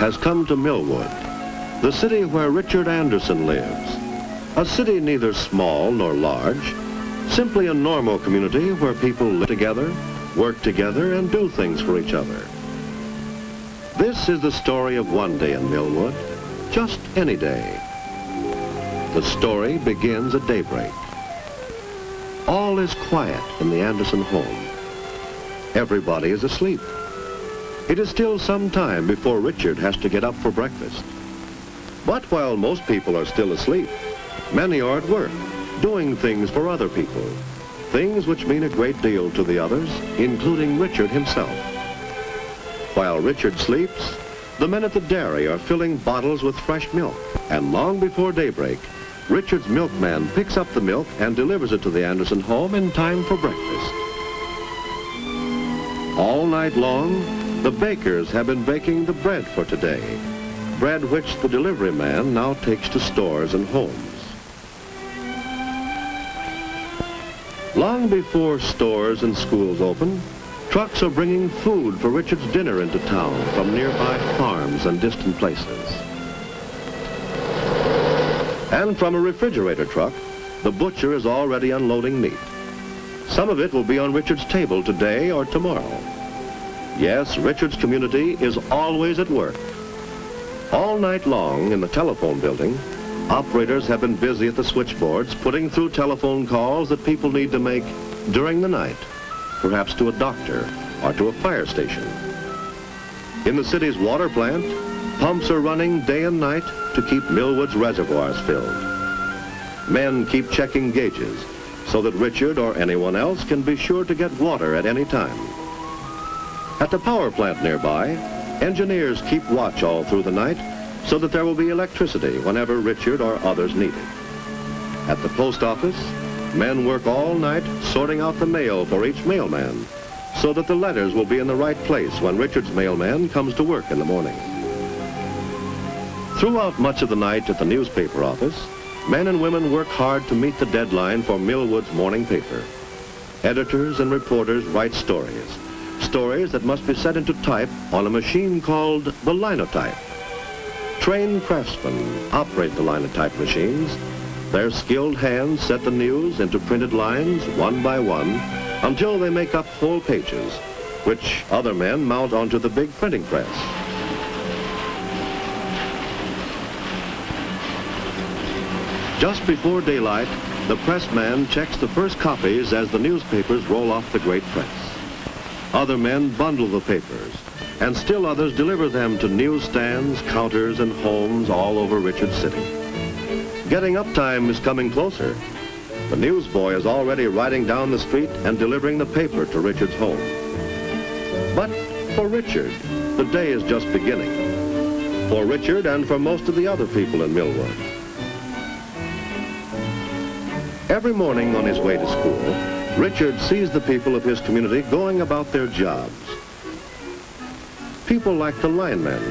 has come to Millwood, the city where Richard Anderson lives. A city neither small nor large, simply a normal community where people live together, work together, and do things for each other. This is the story of one day in Millwood, just any day. The story begins at daybreak. All is quiet in the Anderson home. Everybody is asleep. It is still some time before Richard has to get up for breakfast. But while most people are still asleep, many are at work, doing things for other people, things which mean a great deal to the others, including Richard himself. While Richard sleeps, the men at the dairy are filling bottles with fresh milk, and long before daybreak, Richard's milkman picks up the milk and delivers it to the Anderson home in time for breakfast. All night long, the bakers have been baking the bread for today, bread which the delivery man now takes to stores and homes. Long before stores and schools open, trucks are bringing food for Richard's dinner into town from nearby farms and distant places. And from a refrigerator truck, the butcher is already unloading meat. Some of it will be on Richard's table today or tomorrow. Yes, Richard's community is always at work. All night long in the telephone building, operators have been busy at the switchboards putting through telephone calls that people need to make during the night, perhaps to a doctor or to a fire station. In the city's water plant, pumps are running day and night to keep Millwood's reservoirs filled. Men keep checking gauges so that Richard or anyone else can be sure to get water at any time. At the power plant nearby, engineers keep watch all through the night so that there will be electricity whenever Richard or others need it. At the post office, men work all night sorting out the mail for each mailman so that the letters will be in the right place when Richard's mailman comes to work in the morning. Throughout much of the night at the newspaper office, men and women work hard to meet the deadline for Millwood's morning paper. Editors and reporters write stories that must be set into type on a machine called the linotype. Trained craftsmen operate the linotype machines. Their skilled hands set the news into printed lines one by one until they make up whole pages, which other men mount onto the big printing press. Just before daylight, the pressman checks the first copies as the newspapers roll off the great press. Other men bundle the papers, and still others deliver them to newsstands, counters, and homes all over Richard City. Getting up time is coming closer. The newsboy is already riding down the street and delivering the paper to Richard's home. But for Richard, the day is just beginning. For Richard and for most of the other people in Millwood. Every morning on his way to school, Richard sees the people of his community going about their jobs. People like the linemen,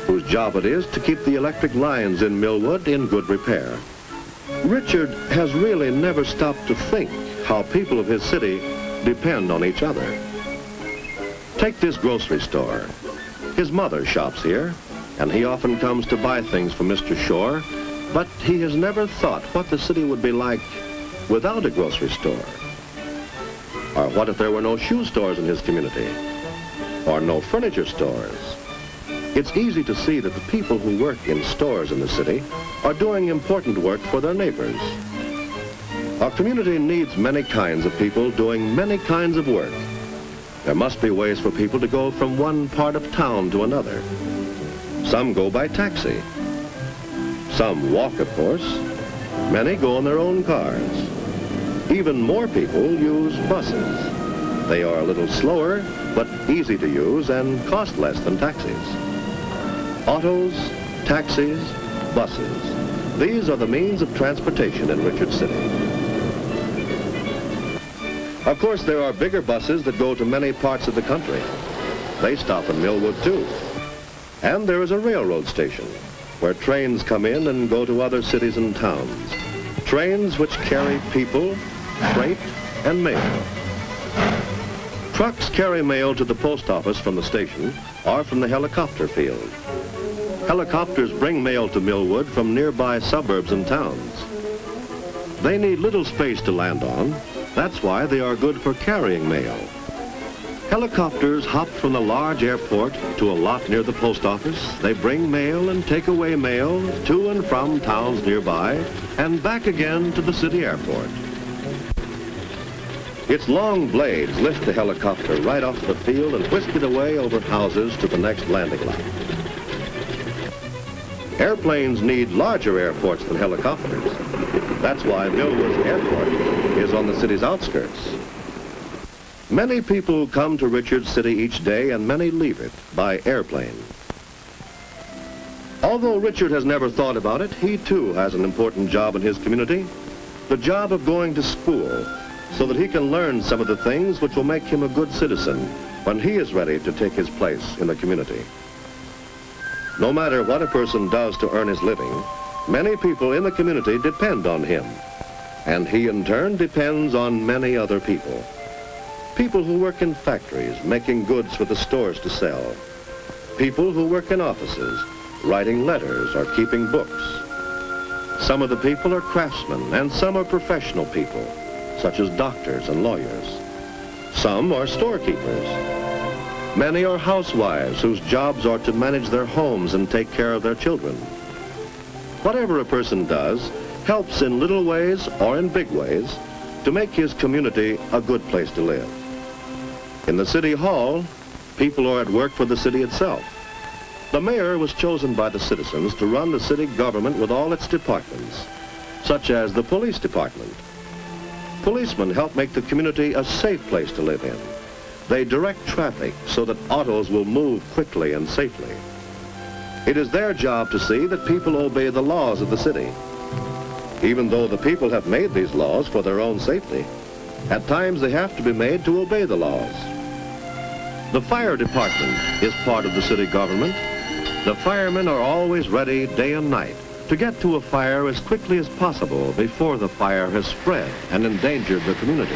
whose job it is to keep the electric lines in Millwood in good repair. Richard has really never stopped to think how people of his city depend on each other. Take this grocery store. His mother shops here, and he often comes to buy things from Mr. Shore, but he has never thought what the city would be like without a grocery store. Or what if there were no shoe stores in his community? Or no furniture stores? It's easy to see that the people who work in stores in the city are doing important work for their neighbors. Our community needs many kinds of people doing many kinds of work. There must be ways for people to go from one part of town to another. Some go by taxi. Some walk, of course. Many go in their own cars. Even more people use buses. They are a little slower, but easy to use and cost less than taxis. Autos, taxis, buses. These are the means of transportation in Richard City. Of course, there are bigger buses that go to many parts of the country. They stop in Millwood, too. And there is a railroad station where trains come in and go to other cities and towns. Trains which carry people, freight, and mail. Trucks carry mail to the post office from the station or from the helicopter field. Helicopters bring mail to Millwood from nearby suburbs and towns. They need little space to land on. That's why they are good for carrying mail. Helicopters hop from the large airport to a lot near the post office. They bring mail and take away mail to and from towns nearby and back again to the city airport. Its long blades lift the helicopter right off the field and whisk it away over houses to the next landing lot. Airplanes need larger airports than helicopters. That's why Millwood's airport is on the city's outskirts. Many people come to Richards City each day and many leave it by airplane. Although Richard has never thought about it, he too has an important job in his community, the job of going to school so that he can learn some of the things which will make him a good citizen when he is ready to take his place in the community. No matter what a person does to earn his living, many people in the community depend on him, and he in turn depends on many other people. People who work in factories making goods for the stores to sell. People who work in offices writing letters or keeping books. Some of the people are craftsmen and some are professional people, such as doctors and lawyers. Some are storekeepers. Many are housewives whose jobs are to manage their homes and take care of their children. Whatever a person does helps in little ways or in big ways to make his community a good place to live. In the City Hall, people are at work for the city itself. The mayor was chosen by the citizens to run the city government with all its departments, such as the police department. Policemen help make the community a safe place to live in. They direct traffic so that autos will move quickly and safely. It is their job to see that people obey the laws of the city. Even though the people have made these laws for their own safety, at times they have to be made to obey the laws. The fire department is part of the city government. The firemen are always ready day and night to get to a fire as quickly as possible before the fire has spread and endangered the community.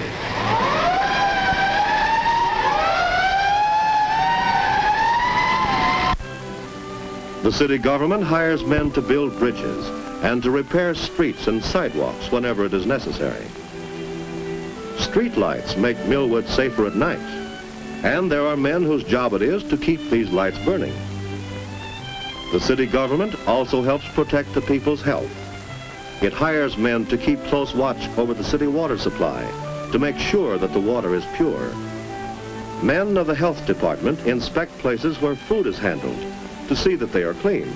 The city government hires men to build bridges and to repair streets and sidewalks whenever it is necessary. Street lights make Millwood safer at night, and there are men whose job it is to keep these lights burning. The city government also helps protect the people's health. It hires men to keep close watch over the city water supply to make sure that the water is pure. Men of the health department inspect places where food is handled to see that they are clean.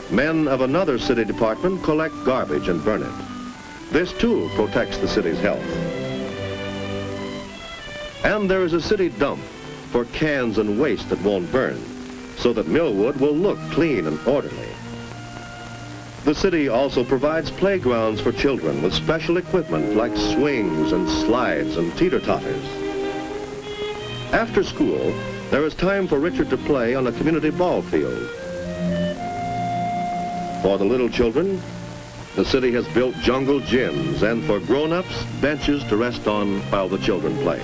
Men of another city department collect garbage and burn it. This too protects the city's health. And there is a city dump for cans and waste that won't burn, so that Millwood will look clean and orderly. The city also provides playgrounds for children with special equipment like swings and slides and teeter-totters. After school, there is time for Richard to play on a community ball field. For the little children, the city has built jungle gyms, and for grown-ups, benches to rest on while the children play.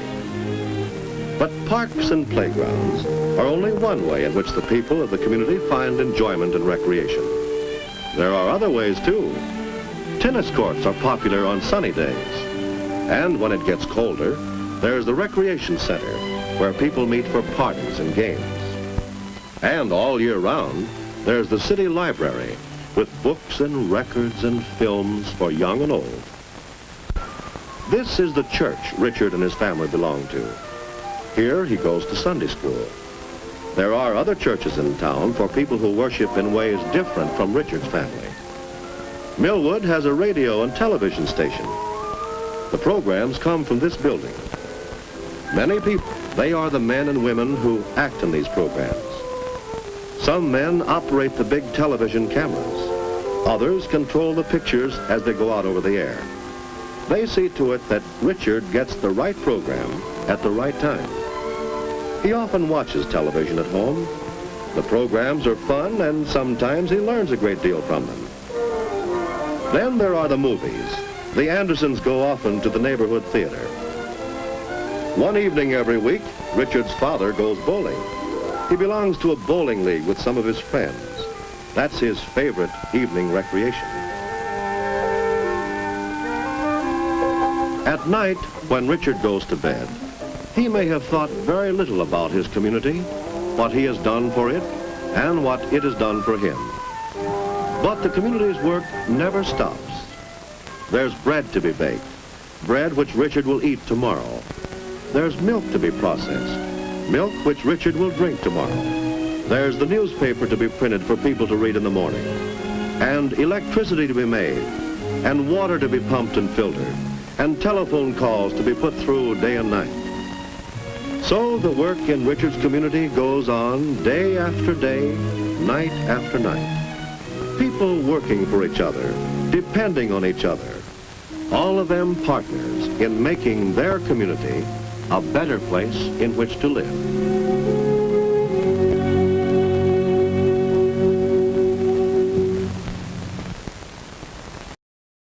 But parks and playgrounds are only one way in which the people of the community find enjoyment and recreation. There are other ways too. Tennis courts are popular on sunny days. And when it gets colder, there's the recreation center where people meet for parties and games. And all year round, there's the city library with books and records and films for young and old. This is the church Richard and his family belong to. Here he goes to Sunday school. There are other churches in town for people who worship in ways different from Richard's family. Millwood has a radio and television station. The programs come from this building. Many people, they are the men and women who act in these programs. Some men operate the big television cameras. Others control the pictures as they go out over the air. They see to it that Richard gets the right program at the right time. He often watches television at home. The programs are fun, and sometimes he learns a great deal from them. Then there are the movies. The Andersons go often to the neighborhood theater. One evening every week, Richard's father goes bowling. He belongs to a bowling league with some of his friends. That's his favorite evening recreation. At night, when Richard goes to bed, he may have thought very little about his community, what he has done for it, and what it has done for him. But the community's work never stops. There's bread to be baked, bread which Richard will eat tomorrow. There's milk to be processed, milk which Richard will drink tomorrow. There's the newspaper to be printed for people to read in the morning, and electricity to be made, and water to be pumped and filtered, and telephone calls to be put through day and night. So the work in Richard's community goes on day after day, night after night. People working for each other, depending on each other, all of them partners in making their community a better place in which to live.